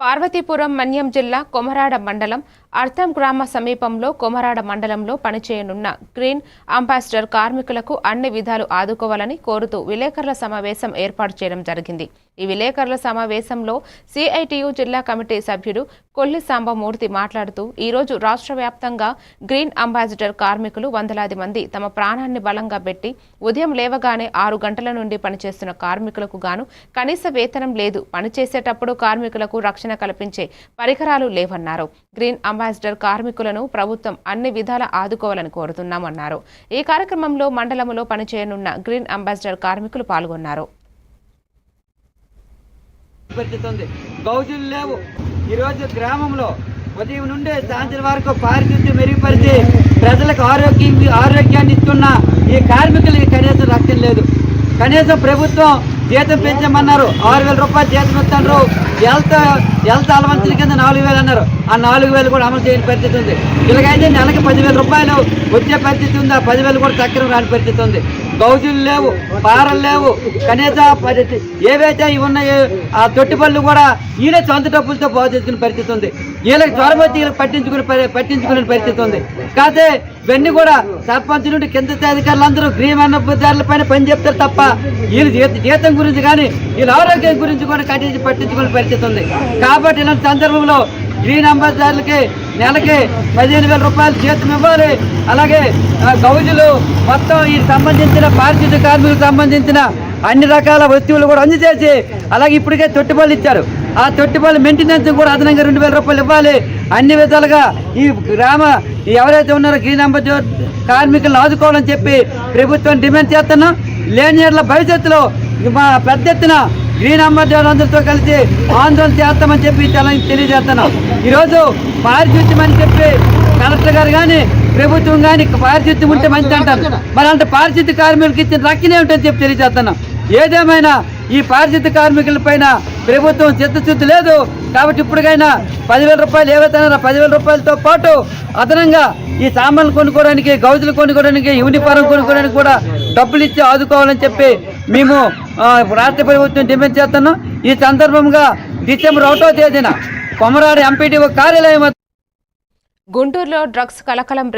పార్వతీపురం మన్యం జిల్లా కొమరాడ మండలం అర్థం గ్రామ సమీపంలో కొమరాడ మండలంలో పనిచేయనున్న గ్రీన్ అంబాసిడర్ కార్మికులకు అన్ని విధాలు ఆదుకోవాలని కోరుతూ విలేకరుల సమావేశం ఏర్పాటు చేయడం జరిగింది। ఈ విలేకరుల సమావేశంలో సిఐటియు జిల్లా కమిటీ సభ్యుడు కొల్లి సాంబమూర్తి మాట్లాడుతూ ఈ రోజు రాష్ట్ర వ్యాప్తంగా గ్రీన్ అంబాసిడర్ కార్మికులు వందలాది మంది తమ ప్రాణాన్ని బలంగా పెట్టి ఉదయం లేవగానే 6 గంటల నుండి పనిచేస్తున్న కార్మికులకు గాను కనీస వేతనం లేదు, పనిచేసేటప్పుడు కార్మికులకు రక్షణ కల్పించే పరికరాలు లేవన్నారు। గ్రీన్ అంబాసిడర్ కార్మికులను ప్రభుత్వం అన్ని విధాల ఆదుకోవాలని కోరుతున్నామన్నారు। ఈ కార్యక్రమంలో మండలంలో పనిచేయనున్న గ్రీన్ అంబాసిడర్ కార్మికులు పాల్గొన్నారు। ఈరోజు గ్రామంలో ఉదయం నుండి సాయంత్రం వరకు పారిశుద్ధ్యం మెరుగుపరిచి ప్రజలకు ఆరోగ్యాన్ని ఇస్తున్న ఈ కార్మికులకి కనీసం రక్షణ లేదు। కనీసం ప్రభుత్వం జీతం పెంచమన్నారు, 6,000 రూపాయలు జీతం ఇస్తున్నారు। హెల్త్ అలవెన్స్ కింద 4,000 అన్నారు, ఆ 4,000 కూడా అమలు చేయని పరిస్థితి ఉంది। ఇలాగైతే నెలకు 10,000 రూపాయలు వచ్చే పరిస్థితి ఉంది, ఆ 10,000 కూడా చక్రం రాని పరిస్థితి ఉంది। గౌజులు లేవు, పారలు లేవు, కనీస ఏవైతే ఉన్నాయో ఆ తొట్టిపళ్ళు కూడా ఈయన సొంత డబ్బులతో బాగు చేసుకునే పరిస్థితి ఉంది। వీళ్ళకి జ్వరం వచ్చి వీళ్ళకి పట్టించుకునే పరిస్థితి ఉంది। కాకపోతే ఇవన్నీ కూడా సర్పంచ్ నుండి కింద అధికారులు అందరూ గ్రీన్ అంబాసిడర్ల పైన పని చెప్తారు తప్ప వీళ్ళు జీతం గురించి కానీ వీళ్ళ ఆరోగ్యం గురించి కూడా పట్టించుకునే పరిస్థితి ఉంది। కాబట్టి ఇలాంటి సందర్భంలో గ్రీన్ అంబాసిడర్లకి నెలకి 15,000 రూపాయలు జీతం ఇవ్వాలి। అలాగే గౌజులు మొత్తం ఈ సంబంధించిన పారిశుద్ధ్య కార్మికులకు సంబంధించిన అన్ని రకాల వస్తువులు కూడా అందజేసి అలాగే ఇప్పటికే తొట్టిపళ్ళు ఇచ్చారు, ఆ తొట్టిపళ్ళు మెయింటెనెన్స్ కూడా అదనంగా 2,000 రూపాయలు ఇవ్వాలి। అన్ని విధాలుగా ఈ ఎవరైతే ఉన్నారో గ్రీన్ అంబాసిడర్ కార్మికులను ఆదుకోవాలని చెప్పి ప్రభుత్వం డిమాండ్ చేస్తున్నాం। లేని ఏళ్ల భవిష్యత్తులో మా పెద్ద ఎత్తున గ్రీన్ అంబాసిడర్ అందరితో కలిసి ఆందోళన చేస్తామని చెప్పి తెలియజేస్తున్నాం। ఈరోజు పారిశుద్ధ్యం అని చెప్పి కలెక్టర్ గారు కానీ ప్రభుత్వం కానీ పారిశుద్ధ్యం ఉంటే మంచిది అంటారు, మరి అంటే పారిశుద్ధ్య కార్మికులకు ఇచ్చిన రక్షణ ఏమిటని చెప్పి తెలియజేస్తున్నాం। ఏదేమైనా ఈ పారిశుద్ధ్య కార్మికుల పైన ప్రభుత్వం చిత్తశుద్ధి లేదు కాబట్టి ఇప్పటికైనా 10,000 రూపాయలు ఏవైతే 10,000 రూపాయలతో పాటు అదనంగా ఈ సామాన్లు కొనుక్కోవడానికి, గౌజులు కొనుక్కోవడానికి, యూనిఫారం కొనుక్కోవడానికి కూడా డబ్బులు ఇచ్చి ఆదుకోవాలని చెప్పి మేము రాష్ట్ర ప్రభుత్వం డిమాండ్ చేస్తున్నాం। ఈ సందర్భంగా డిసెంబర్ 1వ తేదీన కొమరాడ ఎంపీడీఓ కార్యాలయం గుంటూరులో డ్రగ్స్ కలకలం